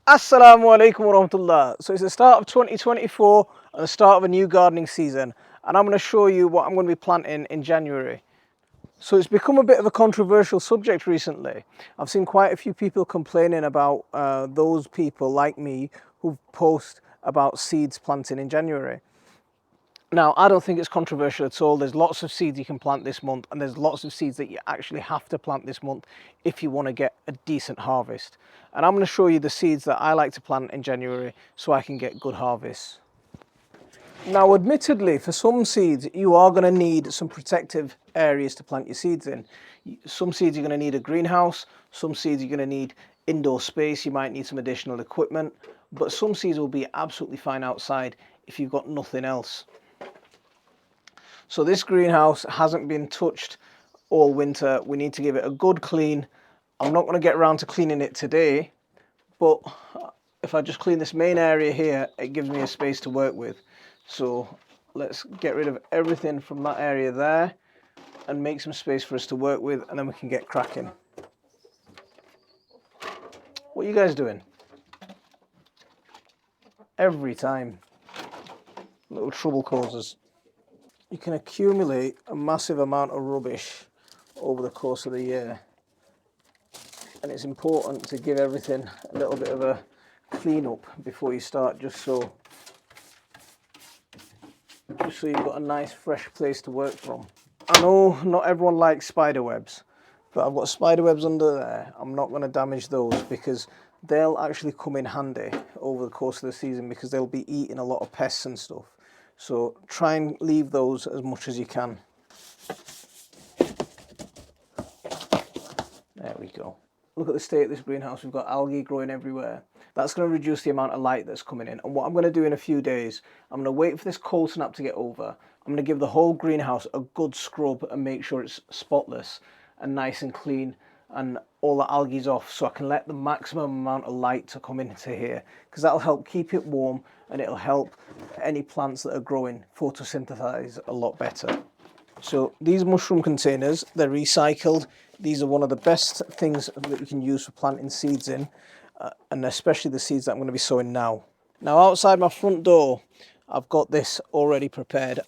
Assalamu alaikum warahmatullah. So it's the start of 2024 and the start of a new gardening season, and I'm going to show you what I'm going to be planting in January. So it's become a bit of a controversial subject recently. I've seen quite a few people complaining about those people like me who post about seeds planting in January. Now, I don't think it's controversial at all. There's lots of seeds you can plant this month, and there's lots of seeds that you actually have to plant this month if you want to get a decent harvest. And I'm going to show you the seeds that I like to plant in January so I can get good harvests. Now, admittedly, for some seeds, you are going to need some protective areas to plant your seeds in. Some seeds you're going to need a greenhouse, some seeds you're going to need indoor space, you might need some additional equipment, but some seeds will be absolutely fine outside if you've got nothing else. So this greenhouse hasn't been touched all winter. We need to give it a good clean. I'm not going to get around to cleaning it today, but if I just clean this main area here, it gives me a space to work with. So let's get rid of everything from that area there and make some space for us to work with, and then we can get cracking. What are you guys doing? Every time. Little trouble causers. You can accumulate a massive amount of rubbish over the course of the year, and it's important to give everything a little bit of a clean up before you start, just so you've got a nice fresh place to work from. I know not everyone likes spider webs, but I've got spider webs under there. I'm not going to damage those because they'll actually come in handy over the course of the season because they'll be eating a lot of pests and stuff. So try and leave those as much as you can. There we go. Look at the state of this greenhouse. We've got algae growing everywhere. That's going to reduce the amount of light that's coming in. And what I'm going to do in a few days, I'm going to wait for this cold snap to get over. I'm going to give the whole greenhouse a good scrub and make sure it's spotless and nice and clean and all the algae's off, so I can let the maximum amount of light to come into here, because that'll help keep it warm and it'll help any plants that are growing photosynthesize a lot better. So these mushroom containers, they're recycled. These are one of the best things that you can use for planting seeds in, and especially the seeds that I'm going to be sowing now. Now outside my front door, I've got this already prepared.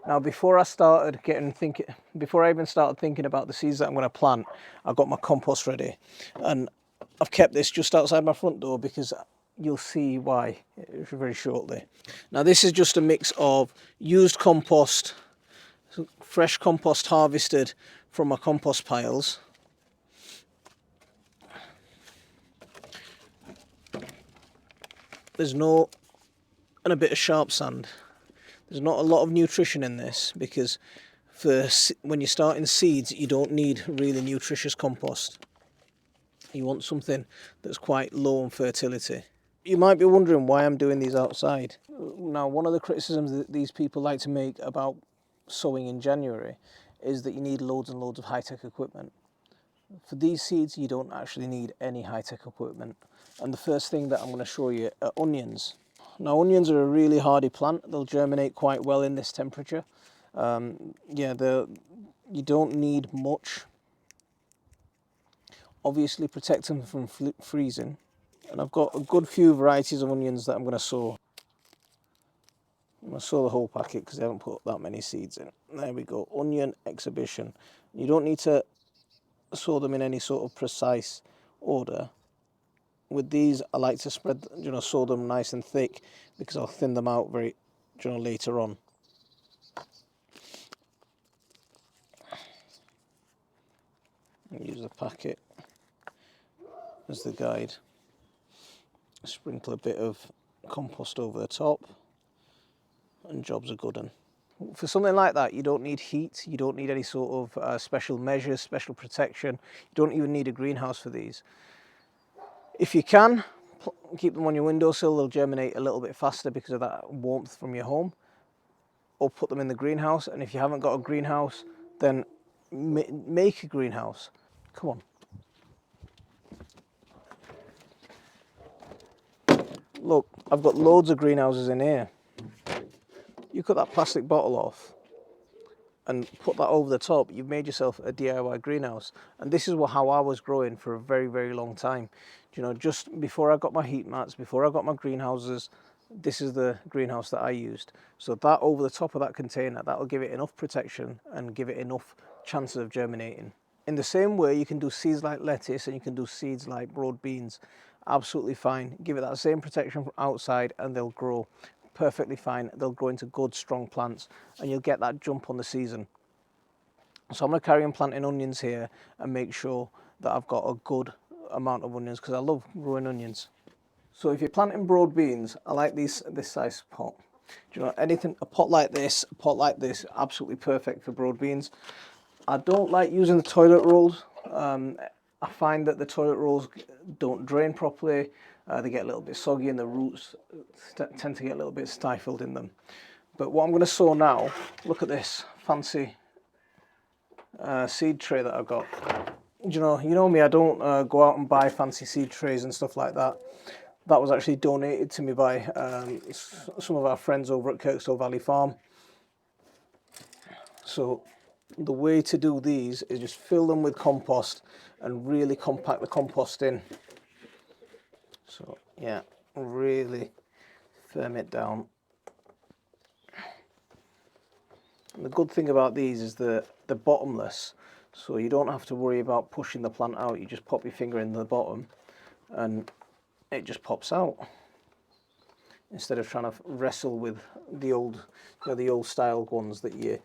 Now before I even started thinking about the seeds that I'm going to plant, I got my compost ready, and I've kept this just outside my front door because you'll see why very shortly. Now this is just a mix of used compost, fresh compost harvested from my compost piles, and a bit of sharp sand. There's not a lot of nutrition in this because when you're starting seeds, you don't need really nutritious compost. You want something that's quite low in fertility. You might be wondering why I'm doing these outside. Now, one of the criticisms that these people like to make about sowing in January is that you need loads and loads of high-tech equipment. For these seeds, you don't actually need any high-tech equipment. And the first thing that I'm going to show you are onions. Now, onions are a really hardy plant. They'll germinate quite well in this temperature. You don't need much. Obviously, protect them from freezing. And I've got a good few varieties of onions that I'm going to sow. I'm going to sow the whole packet because I haven't put that many seeds in. There we go, onion exhibition. You don't need to sow them in any sort of precise order. With these, I like to sow them nice and thick because I'll thin them out later on. Use the packet as the guide. Sprinkle a bit of compost over the top, and job's a good one. For something like that, you don't need heat, you don't need any sort of special measures, special protection. You don't even need a greenhouse for these. If you can, keep them on your windowsill. They'll germinate a little bit faster because of that warmth from your home. Or put them in the greenhouse. And if you haven't got a greenhouse, then make a greenhouse. Come on. Look, I've got loads of greenhouses in here. You cut that plastic bottle off, and put that over the top, you've made yourself a DIY greenhouse. And this is how I was growing for a very, very long time. You know, just before I got my heat mats, before I got my greenhouses, this is the greenhouse that I used. So that over the top of that container, that'll give it enough protection and give it enough chances of germinating. In the same way, you can do seeds like lettuce and you can do seeds like broad beans. Absolutely fine. Give it that same protection from outside and they'll grow perfectly fine. They'll grow into good, strong plants and you'll get that jump on the season. So I'm going to carry on planting onions here and make sure that I've got a good amount of onions because I love growing onions. So if you're planting broad beans, I like this size pot. Do you know, anything, a pot like this, absolutely perfect for broad beans. I don't like using the toilet rolls. I find that the toilet rolls don't drain properly. They get a little bit soggy and the roots tend to get a little bit stifled in them. But what I'm going to sow now, look at this fancy seed tray that I've got. You know me, I don't go out and buy fancy seed trays and stuff like that. That was actually donated to me by some of our friends over at Kirkstall Valley Farm. So the way to do these is just fill them with compost and really compact the compost in. So yeah, really firm it down. And the good thing about these is they're bottomless, so you don't have to worry about pushing the plant out. You just pop your finger in the bottom and it just pops out, instead of trying to wrestle with the old, the old style ones that you,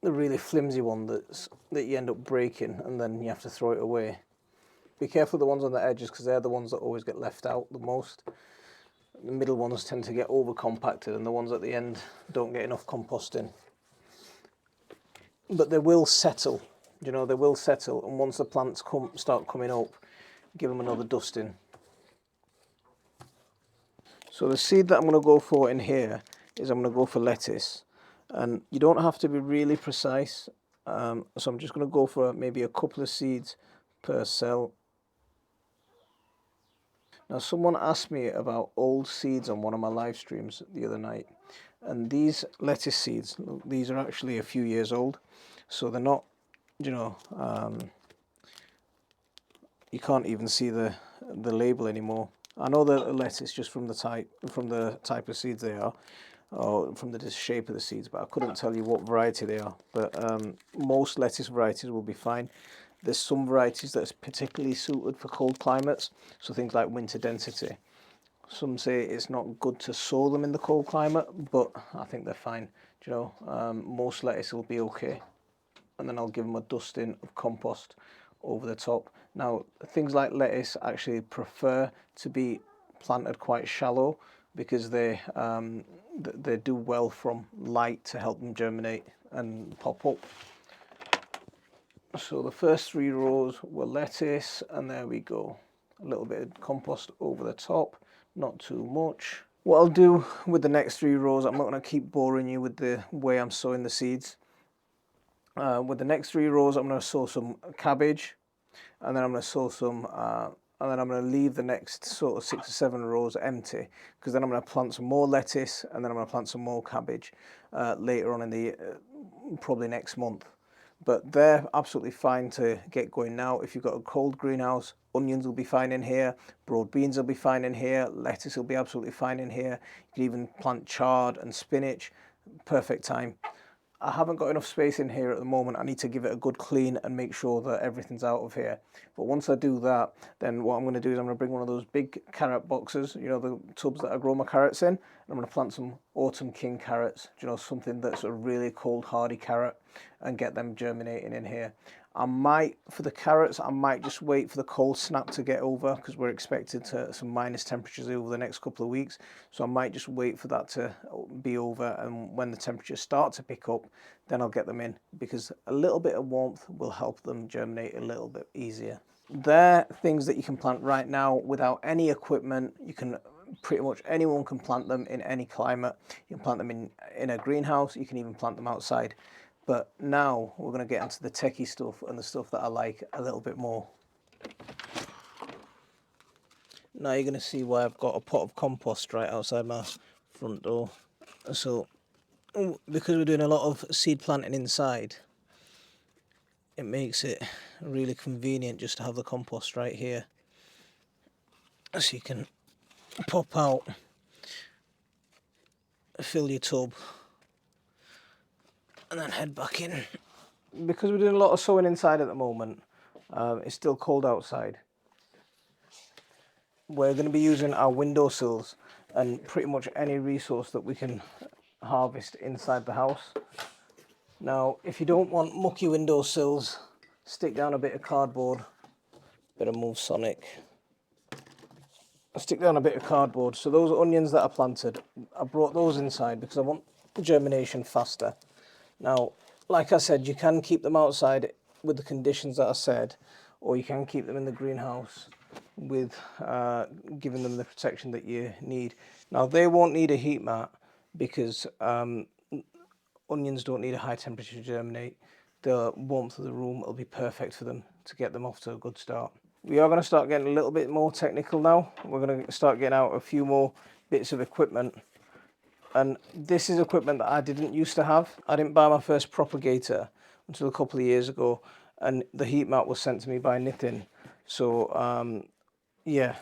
the really flimsy one that you end up breaking and then you have to throw it away. Be careful of the ones on the edges because they're the ones that always get left out the most. The middle ones tend to get over compacted and the ones at the end don't get enough compost in. But they will settle, they will settle, and once the plants start coming up, give them another dusting. So the seed that I'm going to go for in here is I'm going to go for lettuce, and you don't have to be really precise, so I'm just going to go for maybe a couple of seeds per cell. Now someone asked me about old seeds on one of my live streams the other night, and these lettuce seeds, these are actually a few years old, so they're not, you can't even see the label anymore. I know the lettuce just from the type of seeds they are, or from the shape of the seeds, but I couldn't tell you what variety they are. But most lettuce varieties will be fine. There's some varieties that's particularly suited for cold climates, so things like winter density. Some say it's not good to sow them in the cold climate, but I think they're fine. Most lettuce will be okay. And then I'll give them a dusting of compost over the top. Now, things like lettuce actually prefer to be planted quite shallow because they do well from light to help them germinate and pop up. So the first 3 rows were lettuce, and there we go. A little bit of compost over the top, not too much. What I'll do with the next 3 rows, I'm not going to keep boring you with the way I'm sowing the seeds. With the next 3 rows, I'm going to sow some cabbage, and then I'm going to sow some, and then I'm going to leave the next sort of 6 or 7 rows empty, because then I'm going to plant some more lettuce, and then I'm going to plant some more cabbage later on in the, probably next month. But they're absolutely fine to get going now. If you've got a cold greenhouse, onions will be fine in here, broad beans will be fine in here, lettuce will be absolutely fine in here. You can even plant chard and spinach, perfect time. I haven't got enough space in here at the moment. I need to give it a good clean and make sure that everything's out of here. But once I do that, then what I'm going to do is I'm going to bring one of those big carrot boxes, the tubs that I grow my carrots in, and I'm going to plant some Autumn King carrots, something that's a really cold hardy carrot, and get them germinating in here. For the carrots, I might just wait for the cold snap to get over, because we're expected some minus temperatures over the next couple of weeks. So I might just wait for that to be over, and when the temperatures start to pick up, then I'll get them in, because a little bit of warmth will help them germinate a little bit easier. They're things that you can plant right now without any equipment. You can pretty much, anyone can plant them in any climate. You can plant them in a greenhouse. You can even plant them outside. But now we're going to get into the techie stuff and the stuff that I like a little bit more. Now you're going to see why I've got a pot of compost right outside my front door. So because we're doing a lot of seed planting inside, it makes it really convenient just to have the compost right here, so you can pop out, fill your tub, and then head back in. Because we're doing a lot of sowing inside at the moment, it's still cold outside. We're going to be using our windowsills and pretty much any resource that we can harvest inside the house. Now, if you don't want mucky windowsills, stick down a bit of cardboard, bit of Move Sonic. Stick down a bit of cardboard. So those onions that I planted, I brought those inside because I want germination faster. Now, like I said, you can keep them outside with the conditions that I said, or you can keep them in the greenhouse with giving them the protection that you need. Now, they won't need a heat mat because onions don't need a high temperature to germinate. The warmth of the room will be perfect for them to get them off to a good start. We are going to start getting a little bit more technical now. We're going to start getting out a few more bits of equipment. And this is equipment that I didn't used to have. I didn't buy my first propagator until a couple of years ago, and the heat mat was sent to me by Nitin. So yeah,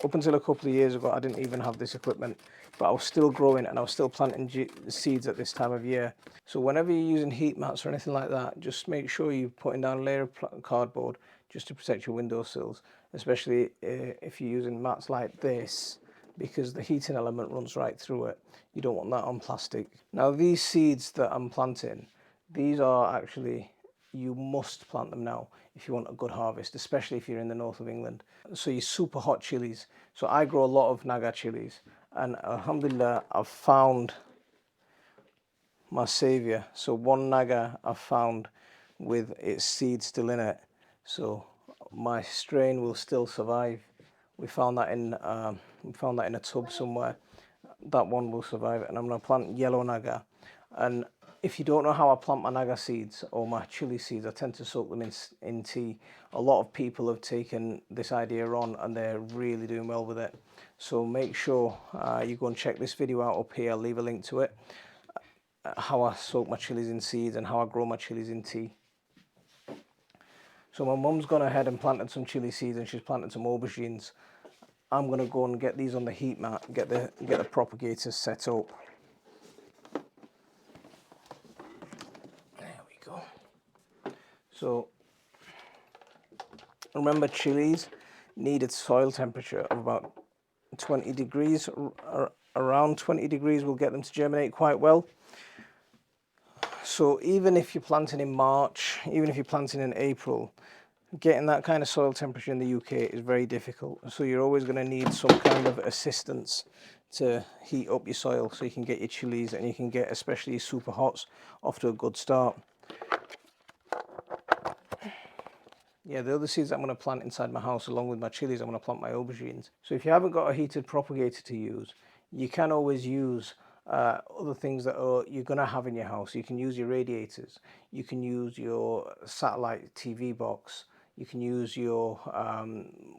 up until a couple of years ago, I didn't even have this equipment, but I was still growing and I was still planting seeds at this time of year. So whenever you're using heat mats or anything like that, just make sure you're putting down a layer of cardboard just to protect your windowsills, especially if you're using mats like this, because the heating element runs right through it. You don't want that on plastic. Now, these seeds that I'm planting, these are actually, you must plant them now if you want a good harvest, especially if you're in the north of England. So your super hot chilies. So I grow a lot of Naga chilies, and alhamdulillah, I've found my savior. So one Naga I've found with its seed still in it. So my strain will still survive. We found that in a tub somewhere. That one will survive, and I'm going to plant yellow Naga. And if you don't know how I plant my Naga seeds or my chili seeds, I tend to soak them in tea. A lot of people have taken this idea on and they're really doing well with it. So make sure you go and check this video out up here. I'll leave a link to it. How I soak my chilies in seeds and how I grow my chilies in tea. So my mum's gone ahead and planted some chili seeds, and she's planted some aubergines. I'm going to go and get these on the heat mat, get the propagators set up. There we go. So remember, chilies need a soil temperature of about 20 degrees. Around 20 degrees will get them to germinate quite well. So even if you're planting in March, even if you're planting in April, getting that kind of soil temperature in the UK is very difficult. So you're always going to need some kind of assistance to heat up your soil so you can get your chilies and you can get especially your super hots off to a good start. Yeah, the other seeds I'm going to plant inside my house along with my chilies, I'm going to plant my aubergines. So if you haven't got a heated propagator to use, you can always use other things that you're going to have in your house. You can use your radiators, you can use your satellite TV box, you can use your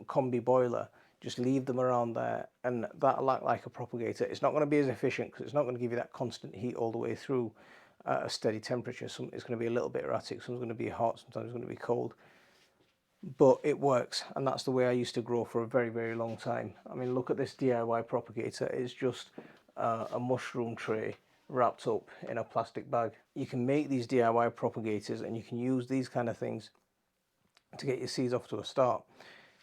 combi boiler. Just leave them around there, and that'll act like a propagator. It's not going to be as efficient because it's not going to give you that constant heat all the way through at a steady temperature. It's going to be a little bit erratic, some's going to be hot, sometimes it's going to be cold. But it works, and that's the way I used to grow for a very, very long time. I mean, look at this DIY propagator. It's just a mushroom tray wrapped up in a plastic bag. You can make these DIY propagators and you can use these kind of things to get your seeds off to a start.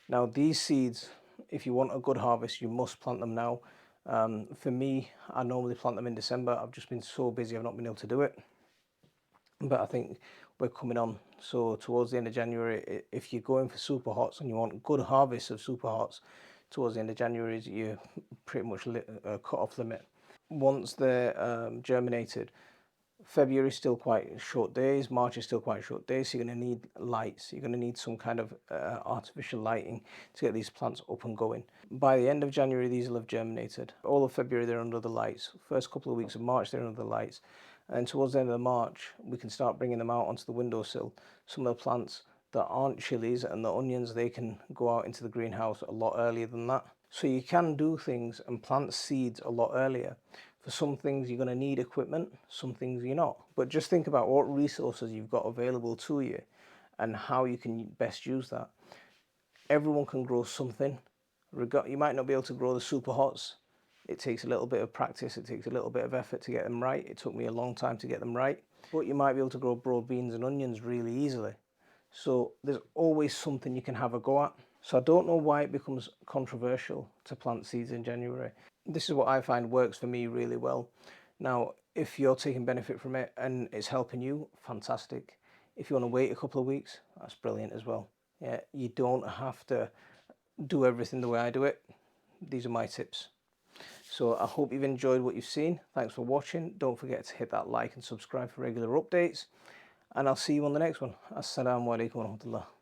Now, these seeds, if you want a good harvest, you must plant them now. For me, I normally plant them in December. I've just been so busy, I've not been able to do it. But I think we're coming on. So towards the end of January, if you're going for super hots and you want good harvests of super hots, towards the end of January, you're pretty much cut off limit. Once they're germinated, February is still quite short days, March is still quite short days, so you're going to need lights. You're going to need some kind of artificial lighting to get these plants up and going. By the end of January, these will have germinated. All of February, they're under the lights. First couple of weeks of March, they're under the lights. And towards the end of March, we can start bringing them out onto the windowsill. Some of the plants that aren't chilies and the onions, they can go out into the greenhouse a lot earlier than that. So you can do things and plant seeds a lot earlier. For some things you're going to need equipment, some things you're not. But just think about what resources you've got available to you and how you can best use that. Everyone can grow something. You might not be able to grow the super hots. It takes a little bit of practice, it takes a little bit of effort to get them right. It took me a long time to get them right. But you might be able to grow broad beans and onions really easily. So there's always something you can have a go at. So I don't know why it becomes controversial to plant seeds in January. This is what I find works for me really well. Now, if you're taking benefit from it and it's helping you, fantastic. If you want to wait a couple of weeks, that's brilliant as well. Yeah, you don't have to do everything the way I do it. These are my tips. So I hope you've enjoyed what you've seen. Thanks for watching. Don't forget to hit that like and subscribe for regular updates. And I'll see you on the next one. Assalamu alaikum wa rahmatullah.